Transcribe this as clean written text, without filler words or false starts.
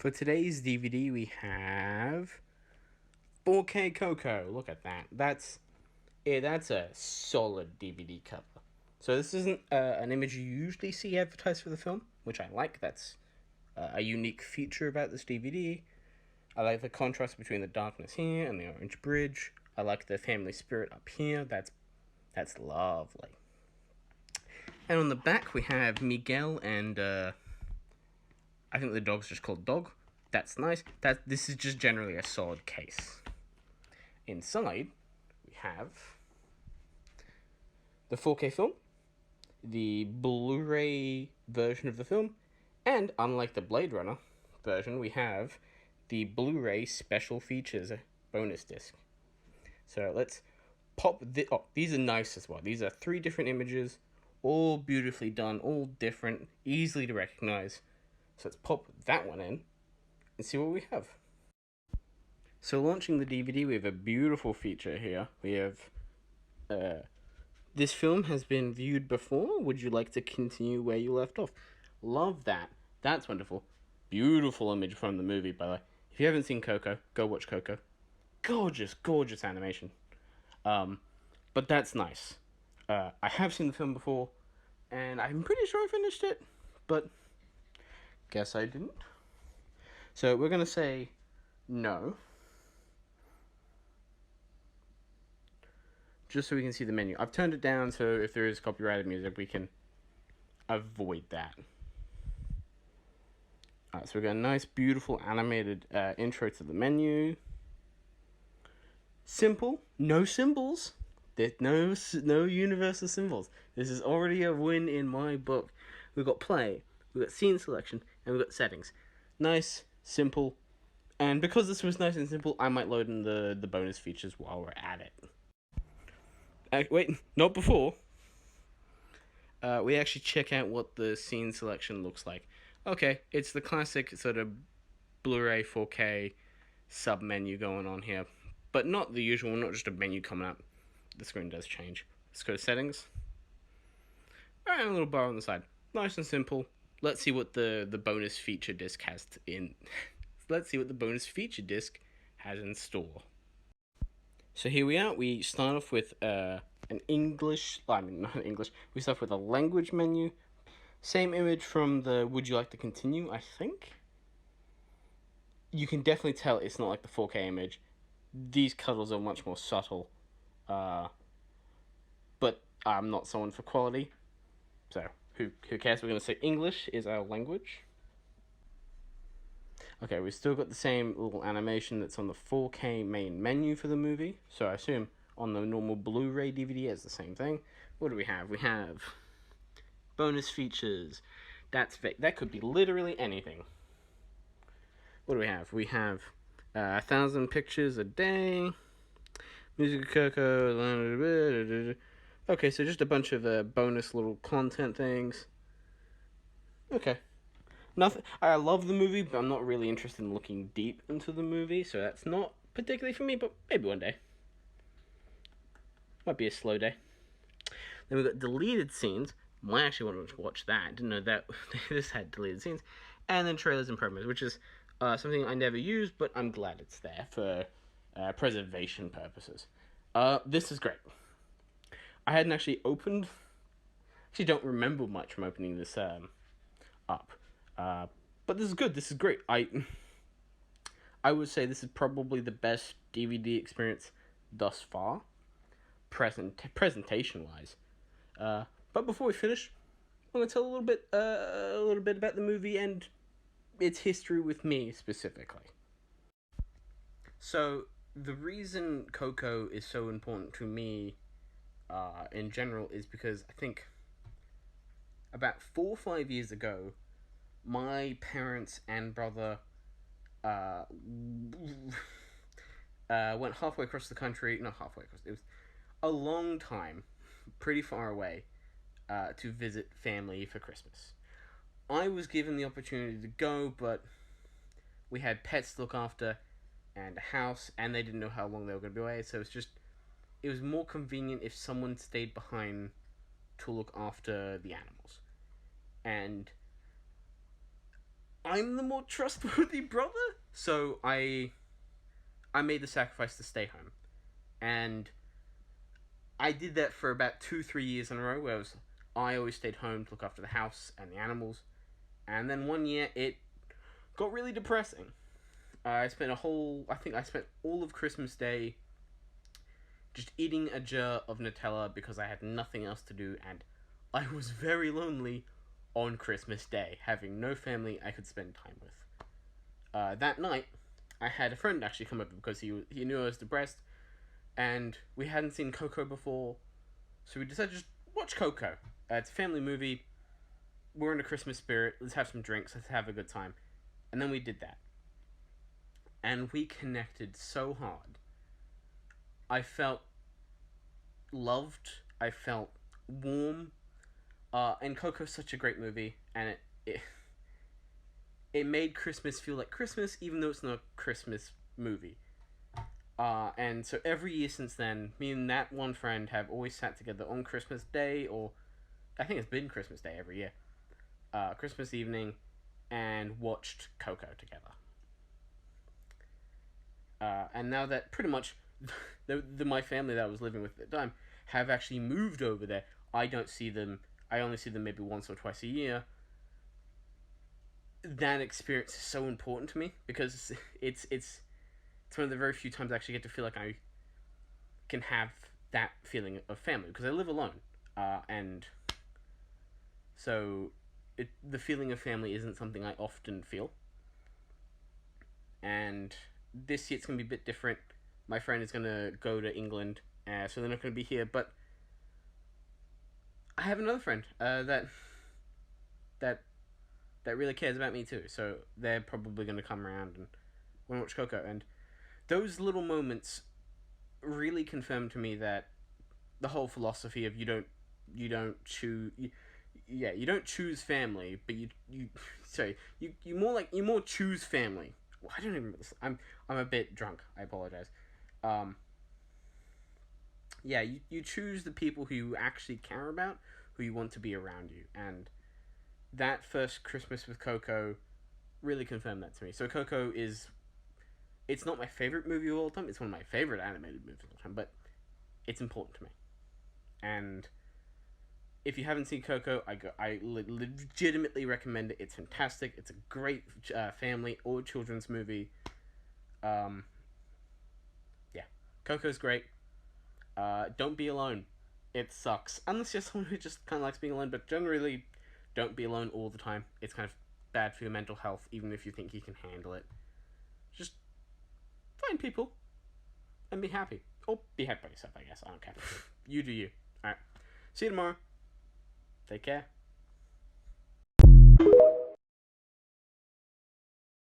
For today's DVD, we have 4K Coco. Look at that. That's a solid DVD cover. So this isn't an image you usually see advertised for the film, which I like. That's a unique feature about this DVD. I like the contrast between the darkness here and the orange bridge. I like the family spirit up here. That's lovely. And on the back we have Miguel and I think the dog's just called Dog. That's nice. This is just generally a solid case. Inside we have the 4K film, the Blu-ray version of the film, and unlike the Blade Runner version, we have the Blu-ray special features bonus disc. So let's pop these are nice as well. These are 3 different images, all beautifully done, all different, easily to recognize. So let's pop that one in and see what we have. So launching the DVD, we have a beautiful feature here. We have this film has been viewed before. Would you like to continue where you left off? Love that. That's wonderful. Beautiful image from the movie, by the way. If you haven't seen Coco, go watch Coco. Gorgeous, gorgeous animation. But that's nice. I have seen the film before, and I'm pretty sure I finished it, but guess I didn't. So we're going to say no. Just so we can see the menu. I've turned it down so if there is copyrighted music, we can avoid that. Alright, so we've got a nice, beautiful, animated intro to the menu. Simple, no symbols. There's no universal symbols. This is already a win in my book. We've got play, we've got scene selection, and we've got settings. Nice, simple, and because this was nice and simple, I might load in the bonus features while we're at it. Wait, not before. We actually check out what the scene selection looks like. Okay, it's the classic sort of Blu-ray 4K sub menu going on here, but not the usual, not just a menu coming up. The screen does change. Let's go to settings. And a little bar on the side. Nice and simple. Let's see what the bonus feature disc has in. Let's see what the bonus feature disc has in store. So here we are. We start off with not English. We start off with a language menu. Same image from the Would You Like to Continue, I think. You can definitely tell it's not like the 4K image. These cuddles are much more subtle. But I'm not someone for quality. So, who cares? We're going to say English is our language. Okay, we've still got the same little animation that's on the 4K main menu for the movie. So I assume on the normal Blu-ray DVD it's the same thing. What do we have? We have bonus features. That could be literally anything. What do we have? We have 1,000 pictures a day. Music Coco. Okay, so just a bunch of bonus little content things. Okay. Nothing. I love the movie, but I'm not really interested in looking deep into the movie, so that's not particularly for me, but maybe one day. Might be a slow day. Then we've got deleted scenes. I actually want to watch that. Didn't know that this had deleted scenes. And then trailers and promos, which is something I never use, but I'm glad it's there for preservation purposes. This is great. I hadn't actually opened. Actually, don't remember much from opening this up. But this is good. This is great. I would say this is probably the best DVD experience thus far, presentation-wise. But before we finish, I'm going to tell a little bit about the movie and its history with me specifically. So the reason Coco is so important to me, in general, is because I think about 4 or 5 years ago, my parents and brother went halfway across the country. Not halfway across. It was a long time, pretty far away, to visit family for Christmas. I was given the opportunity to go, but we had pets to look after and a house, and they didn't know how long they were going to be away. So it was more convenient if someone stayed behind to look after the animals. And I'm the more trustworthy brother, so I made the sacrifice to stay home, and I did that for about 2-3 years in a row. Where I always stayed home to look after the house and the animals, and then one year it got really depressing. I think I spent all of Christmas Day just eating a jar of Nutella because I had nothing else to do, and I was very lonely on Christmas Day, having no family I could spend time with. That night, I had a friend actually come over because he knew I was depressed, and we hadn't seen Coco before, so we decided to just watch Coco. It's a family movie. We're in a Christmas spirit. Let's have some drinks. Let's have a good time. And then we did that. And we connected so hard. I felt loved. I felt warm. And Coco's such a great movie. And it made Christmas feel like Christmas, even though it's not a Christmas movie. And so every year since then, me and that one friend have always sat together on Christmas Day, or I think it's been Christmas Day every year, Christmas evening, and watched Coco together. And now that pretty much my family that I was living with at the time have actually moved over there, I don't see them. I only see them maybe once or twice a year. That experience is so important to me because it's one of the very few times I actually get to feel like I can have that feeling of family because I live alone, and so the feeling of family isn't something I often feel. And this year it's gonna be a bit different. My friend is gonna go to England, so they're not gonna be here. But I have another friend that that really cares about me too. So they're probably gonna come around and want to watch Coco. And those little moments really confirm to me that the whole philosophy of you don't choose you don't choose family, but you sorry you more choose family. Well, I don't even remember this. I'm a bit drunk. I apologize. Um, yeah, you choose the people who you actually care about, who you want to be around you, and that first Christmas with Coco really confirmed that to me. So Coco is it's not my favorite movie of all time. It's one of my favorite animated movies of all time, but it's important to me. And if you haven't seen Coco, I legitimately recommend it. It's fantastic. It's a great family or children's movie. Um, yeah, Coco's great. Don't be alone. It sucks unless you're someone who just kind of likes being alone. But generally, don't be alone all the time. It's kind of bad for your mental health, even if you think you can handle it. Just find people and be happy, or be happy by yourself. I guess I don't care. You do you. All right. See you tomorrow. Take care.